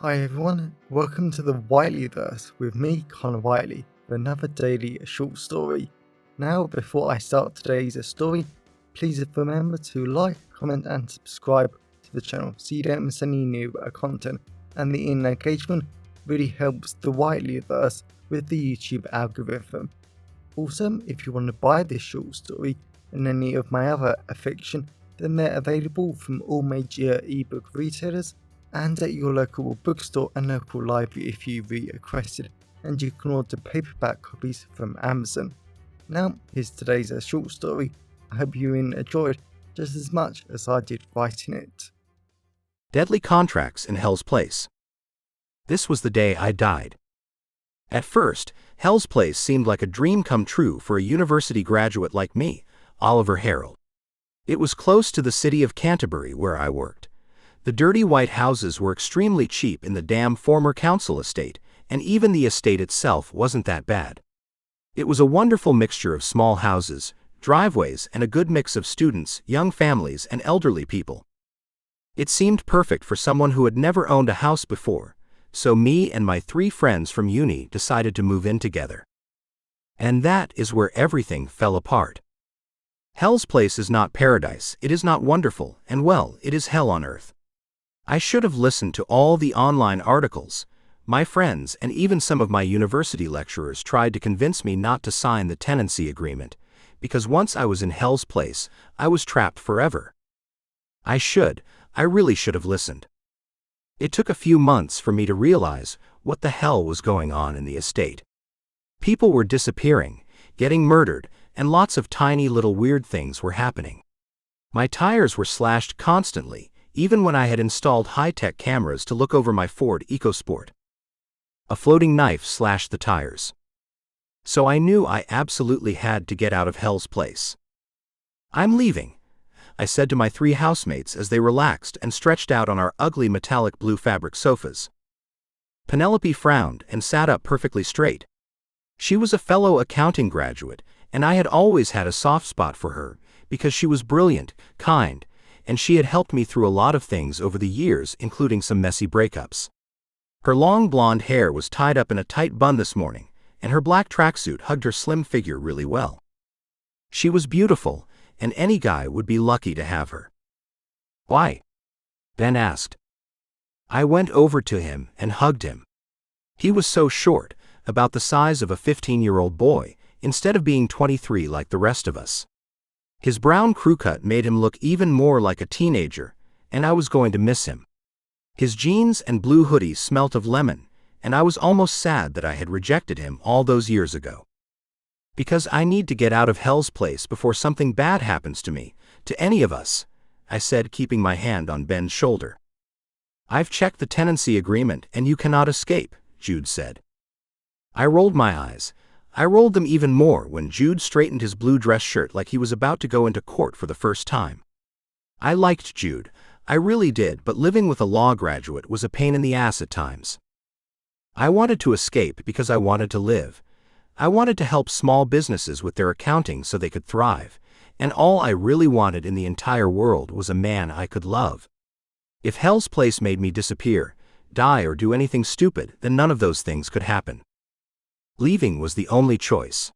Hi everyone, welcome to the Whiteleyverse with me, Connor Whiteley, for another daily short story. Now, before I start today's story, please remember to like, comment and subscribe to the channel so you don't miss any new content, and the engagement really helps the Whiteleyverse with the YouTube algorithm. Also, if you want to buy this short story and any of my other fiction, then they're available from all major ebook retailers and at your local bookstore and local library if you requested, and you can order paperback copies from Amazon. Now, here's today's short story. I hope you enjoyed just as much as I did writing it. Deadly Contracts in Hell's Place. This was the day I died. At first, Hell's Place seemed like a dream come true for a university graduate like me, Oliver Harold. It was close to the city of Canterbury where I worked. The dirty white houses were extremely cheap in the damn former council estate, and even the estate itself wasn't that bad. It was a wonderful mixture of small houses, driveways, and a good mix of students, young families, and elderly people. It seemed perfect for someone who had never owned a house before, so me and my 3 friends from uni decided to move in together. And that is where everything fell apart. Hell's Place is not paradise, it is not wonderful, and well, it is hell on earth. I should have listened to all the online articles. My friends and even some of my university lecturers tried to convince me not to sign the tenancy agreement, because once I was in Hell's Place, I was trapped forever. I really should have listened. It took a few months for me to realize what the hell was going on in the estate. People were disappearing, getting murdered, and lots of tiny little weird things were happening. My tires were slashed constantly, even when I had installed high-tech cameras to look over my Ford EcoSport. A floating knife slashed the tires. So I knew I absolutely had to get out of Hell's Place. "I'm leaving," I said to my 3 housemates as they relaxed and stretched out on our ugly metallic blue fabric sofas. Penelope frowned and sat up perfectly straight. She was a fellow accounting graduate, and I had always had a soft spot for her because she was brilliant, kind, and she had helped me through a lot of things over the years, including some messy breakups. Her long blonde hair was tied up in a tight bun this morning, and her black tracksuit hugged her slim figure really well. She was beautiful, and any guy would be lucky to have her. "Why?" Ben asked. I went over to him and hugged him. He was so short, about the size of a 15-year-old boy, instead of being 23 like the rest of us. His brown crew cut made him look even more like a teenager, and I was going to miss him. His jeans and blue hoodie smelt of lemon, and I was almost sad that I had rejected him all those years ago. "Because I need to get out of Hell's Place before something bad happens to me, to any of us," I said, keeping my hand on Ben's shoulder. "I've checked the tenancy agreement and you cannot escape," Jude said. I rolled my eyes. I rolled them even more when Jude straightened his blue dress shirt like he was about to go into court for the first time. I liked Jude, I really did, but living with a law graduate was a pain in the ass at times. I wanted to escape because I wanted to live. I wanted to help small businesses with their accounting so they could thrive, and all I really wanted in the entire world was a man I could love. If Hell's Place made me disappear, die, or do anything stupid, then none of those things could happen. Leaving was the only choice.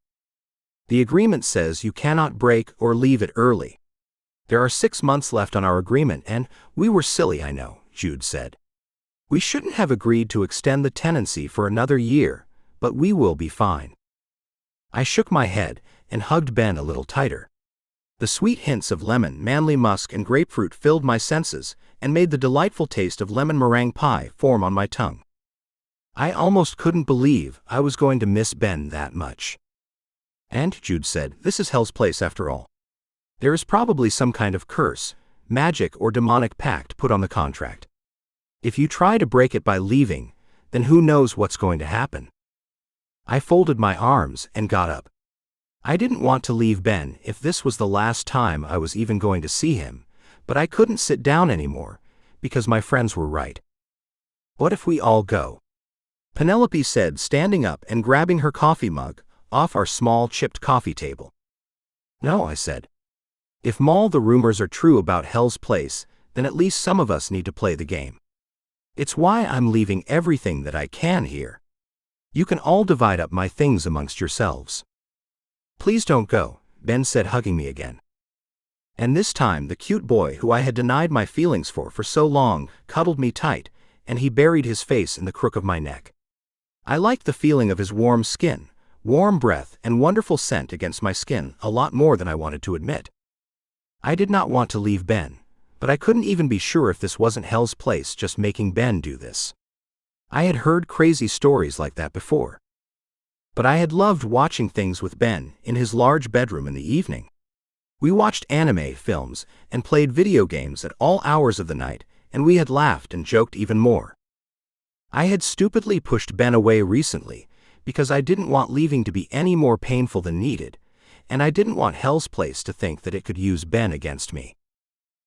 The agreement says you cannot break or leave it early. There are 6 months left on our agreement, and we were silly, I know, Jude said. We shouldn't have agreed to extend the tenancy for another year, but we will be fine. I shook my head and hugged Ben a little tighter. The sweet hints of lemon, manly musk, and grapefruit filled my senses and made the delightful taste of lemon meringue pie form on my tongue. I almost couldn't believe I was going to miss Ben that much. "And," Jude said, "this is Hell's Place after all. There is probably some kind of curse, magic, or demonic pact put on the contract. If you try to break it by leaving, then who knows what's going to happen." I folded my arms and got up. I didn't want to leave Ben if this was the last time I was even going to see him, but I couldn't sit down anymore, because my friends were right. "What if we all go?" Penelope said, standing up and grabbing her coffee mug off our small chipped coffee table. "No," I said. "If all the rumors are true about Hell's Place, then at least some of us need to play the game." It's why I'm leaving everything that I can here. You can all divide up my things amongst yourselves. Please don't go, Ben said, hugging me again. And this time the cute boy who I had denied my feelings for so long cuddled me tight, and he buried his face in the crook of my neck. I liked the feeling of his warm skin, warm breath, and wonderful scent against my skin a lot more than I wanted to admit. I did not want to leave Ben, but I couldn't even be sure if this wasn't hell's place just making Ben do this. I had heard crazy stories like that before. But I had loved watching things with Ben in his large bedroom in the evening. We watched anime films and played video games at all hours of the night, and we had laughed and joked even more. I had stupidly pushed Ben away recently because I didn't want leaving to be any more painful than needed, and I didn't want Hell's Place to think that it could use Ben against me.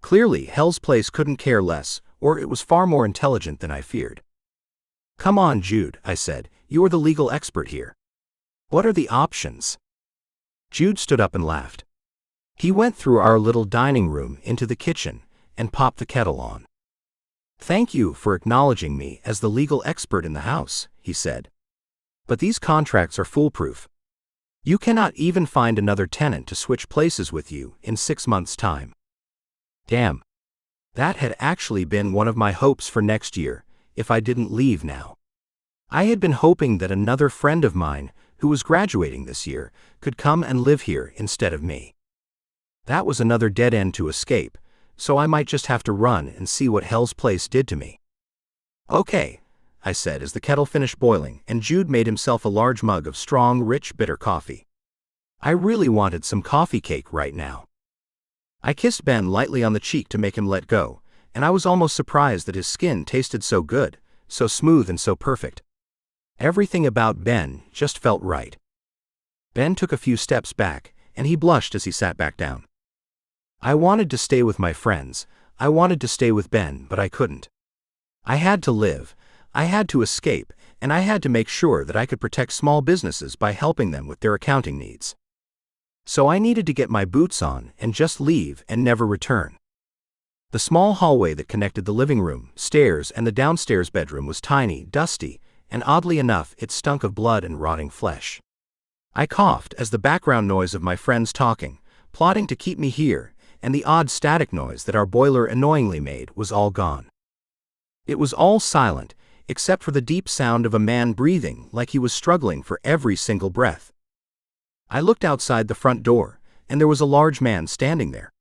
Clearly, Hell's Place couldn't care less, or it was far more intelligent than I feared. Come on, Jude, I said, you are the legal expert here. What are the options? Jude stood up and laughed. He went through our little dining room into the kitchen and popped the kettle on. Thank you for acknowledging me as the legal expert in the house, he said. But these contracts are foolproof. You cannot even find another tenant to switch places with you in 6 months' time. Damn. That had actually been one of my hopes for next year, if I didn't leave now. I had been hoping that another friend of mine, who was graduating this year, could come and live here instead of me. That was another dead end to escape, so I might just have to run and see what Hell's Place did to me. Okay, I said as the kettle finished boiling and Jude made himself a large mug of strong, rich, bitter coffee. I really wanted some coffee cake right now. I kissed Ben lightly on the cheek to make him let go, and I was almost surprised that his skin tasted so good, so smooth and so perfect. Everything about Ben just felt right. Ben took a few steps back, and he blushed as he sat back down. I wanted to stay with my friends, I wanted to stay with Ben, but I couldn't. I had to live, I had to escape, and I had to make sure that I could protect small businesses by helping them with their accounting needs. So I needed to get my boots on and just leave and never return. The small hallway that connected the living room, stairs, and the downstairs bedroom was tiny, dusty, and oddly enough, it stunk of blood and rotting flesh. I coughed as the background noise of my friends talking, plotting to keep me here, and the odd static noise that our boiler annoyingly made was all gone. It was all silent, except for the deep sound of a man breathing like he was struggling for every single breath. I looked outside the front door, and there was a large man standing there.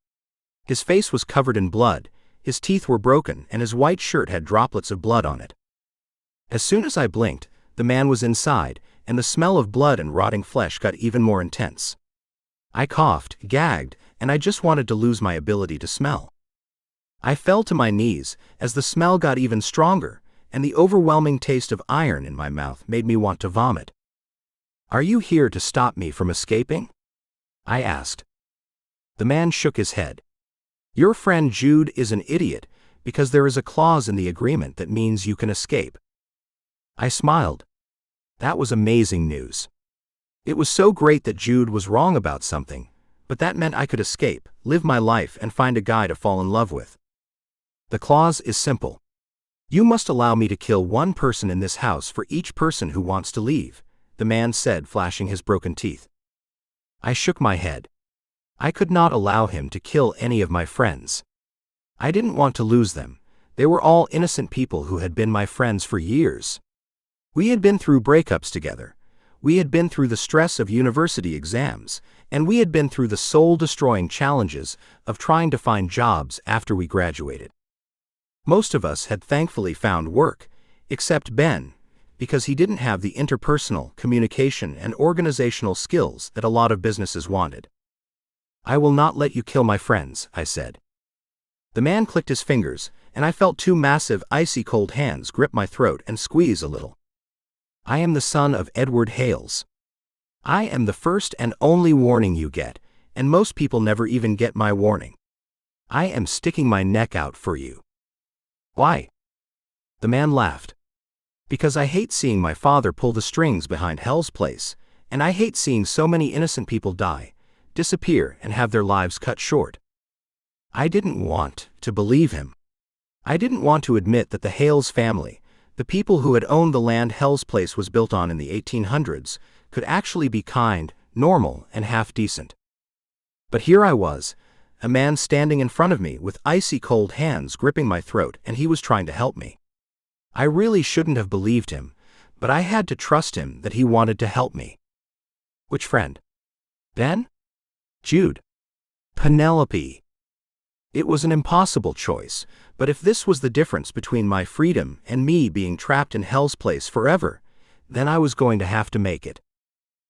His face was covered in blood, his teeth were broken, and his white shirt had droplets of blood on it. As soon as I blinked, the man was inside, and the smell of blood and rotting flesh got even more intense. I coughed, gagged, and I just wanted to lose my ability to smell. I fell to my knees as the smell got even stronger, and the overwhelming taste of iron in my mouth made me want to vomit. Are you here to stop me from escaping? I asked. The man shook his head. Your friend Jude is an idiot because there is a clause in the agreement that means you can escape. I smiled. That was amazing news. It was so great that Jude was wrong about something, but that meant I could escape, live my life, and find a guy to fall in love with. The clause is simple. You must allow me to kill one person in this house for each person who wants to leave, the man said, flashing his broken teeth. I shook my head. I could not allow him to kill any of my friends. I didn't want to lose them. They were all innocent people who had been my friends for years. We had been through breakups together. We had been through the stress of university exams, and we had been through the soul-destroying challenges of trying to find jobs after we graduated. Most of us had thankfully found work, except Ben, because he didn't have the interpersonal, communication, and organizational skills that a lot of businesses wanted. I will not let you kill my friends, I said. The man clicked his fingers, and I felt two massive, icy-cold hands grip my throat and squeeze a little. I am the son of Edward Hales. I am the first and only warning you get, and most people never even get my warning. I am sticking my neck out for you. Why? The man laughed. Because I hate seeing my father pull the strings behind Hell's Place, and I hate seeing so many innocent people die, disappear, and have their lives cut short. I didn't want to believe him. I didn't want to admit that the Hales family, the people who had owned the land Hell's Place was built on in the 1800s, could actually be kind, normal, and half-decent. But here I was, a man standing in front of me with icy cold hands gripping my throat, and he was trying to help me. I really shouldn't have believed him, but I had to trust him that he wanted to help me. Which friend? Ben? Jude? Penelope? It was an impossible choice, but if this was the difference between my freedom and me being trapped in Hell's Place forever, then I was going to have to make it.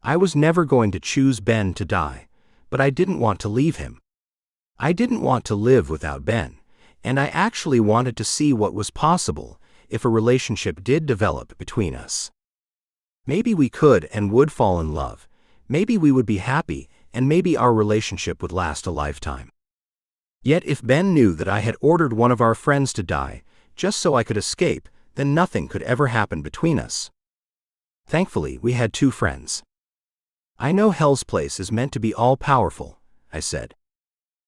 I was never going to choose Ben to die, but I didn't want to leave him. I didn't want to live without Ben, and I actually wanted to see what was possible if a relationship did develop between us. Maybe we could and would fall in love, maybe we would be happy, and maybe our relationship would last a lifetime. Yet if Ben knew that I had ordered one of our friends to die, just so I could escape, then nothing could ever happen between us. Thankfully, we had two friends. I know Hell's Place is meant to be all-powerful, I said.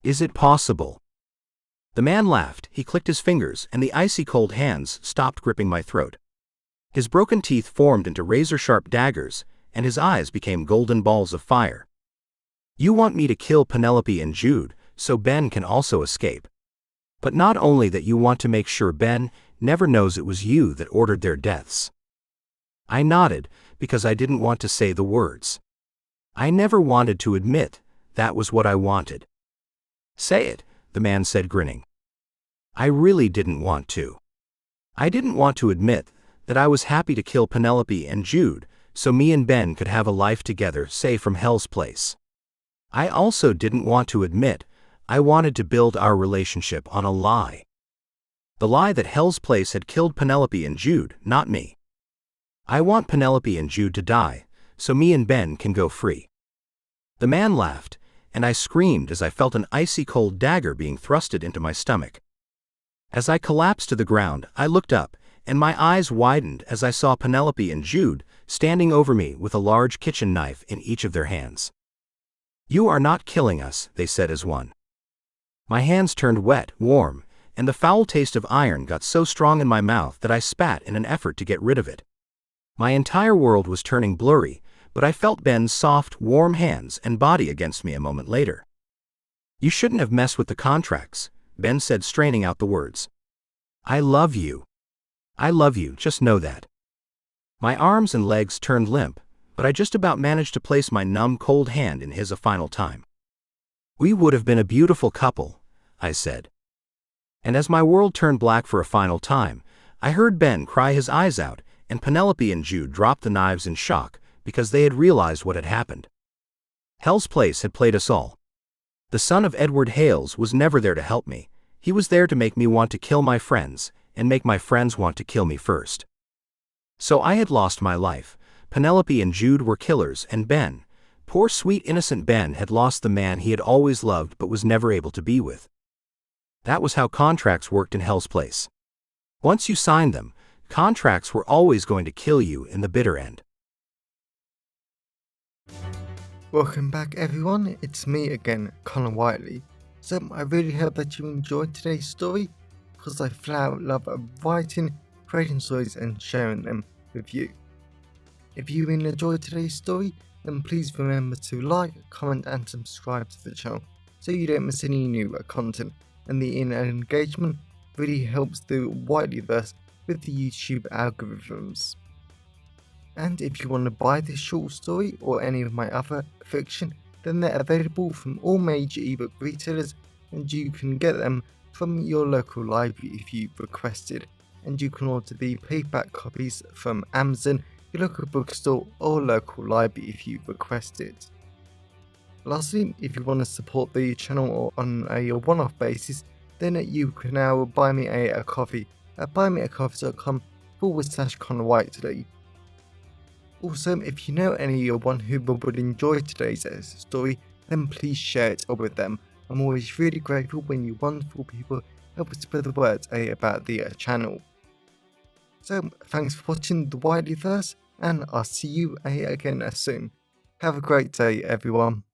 Is it possible? The man laughed, he clicked his fingers, and the icy cold hands stopped gripping my throat. His broken teeth formed into razor-sharp daggers, and his eyes became golden balls of fire. You want me to kill Penelope and Jude, so Ben can also escape. But not only that, you want to make sure Ben never knows it was you that ordered their deaths. I nodded, because I didn't want to say the words. I never wanted to admit that was what I wanted. Say it, the man said, grinning. I really didn't want to. I didn't want to admit that I was happy to kill Penelope and Jude, so me and Ben could have a life together, safe from Hell's Place. I also didn't want to admit I wanted to build our relationship on a lie. The lie that Hell's Place had killed Penelope and Jude, not me. I want Penelope and Jude to die, so me and Ben can go free. The man laughed, and I screamed as I felt an icy cold dagger being thrusted into my stomach. As I collapsed to the ground, I looked up, and my eyes widened as I saw Penelope and Jude standing over me with a large kitchen knife in each of their hands. You are not killing us, they said as one. My hands turned wet, warm, and the foul taste of iron got so strong in my mouth that I spat in an effort to get rid of it. My entire world was turning blurry, but I felt Ben's soft, warm hands and body against me a moment later. You shouldn't have messed with the contracts, Ben said, straining out the words. I love you. I love you, just know that. My arms and legs turned limp, but I just about managed to place my numb, cold hand in his a final time. We would have been a beautiful couple, I said. And as my world turned black for a final time, I heard Ben cry his eyes out, and Penelope and Jude dropped the knives in shock because they had realized what had happened. Hell's Place had played us all. The son of Edward Hales was never there to help me. He was there to make me want to kill my friends, and make my friends want to kill me first. So I had lost my life. Penelope and Jude were killers, and Ben, poor sweet innocent Ben, had lost the man he had always loved but was never able to be with. That was how contracts worked in Hell's Place. Once you signed them, contracts were always going to kill you in the bitter end. Welcome back everyone, it's me again, Connor Whiteley. So I really hope that you enjoyed today's story, because I flat out love writing, creating stories and sharing them with you. If you really enjoyed today's story, then please remember to like, comment and subscribe to the channel so you don't miss any new content, and the engagement really helps the Whiteleyverse with the YouTube algorithms. And if you want to buy this short story or any of my other fiction, then they're available from all major ebook retailers, and you can get them from your local library if you requested, and you can order the paperback copies from Amazon, your local bookstore or local library if you request it. Lastly, if you want to support the channel on a one-off basis, then you can now buy me a coffee at buymeacoffee.com/Connor Whiteley. Also, if you know anyone who would enjoy today's story, then please share it with them. I'm always really grateful when you wonderful people help spread the word about the channel. So, thanks for watching the Whiteleyverse, and I'll see you again soon. Have a great day, everyone.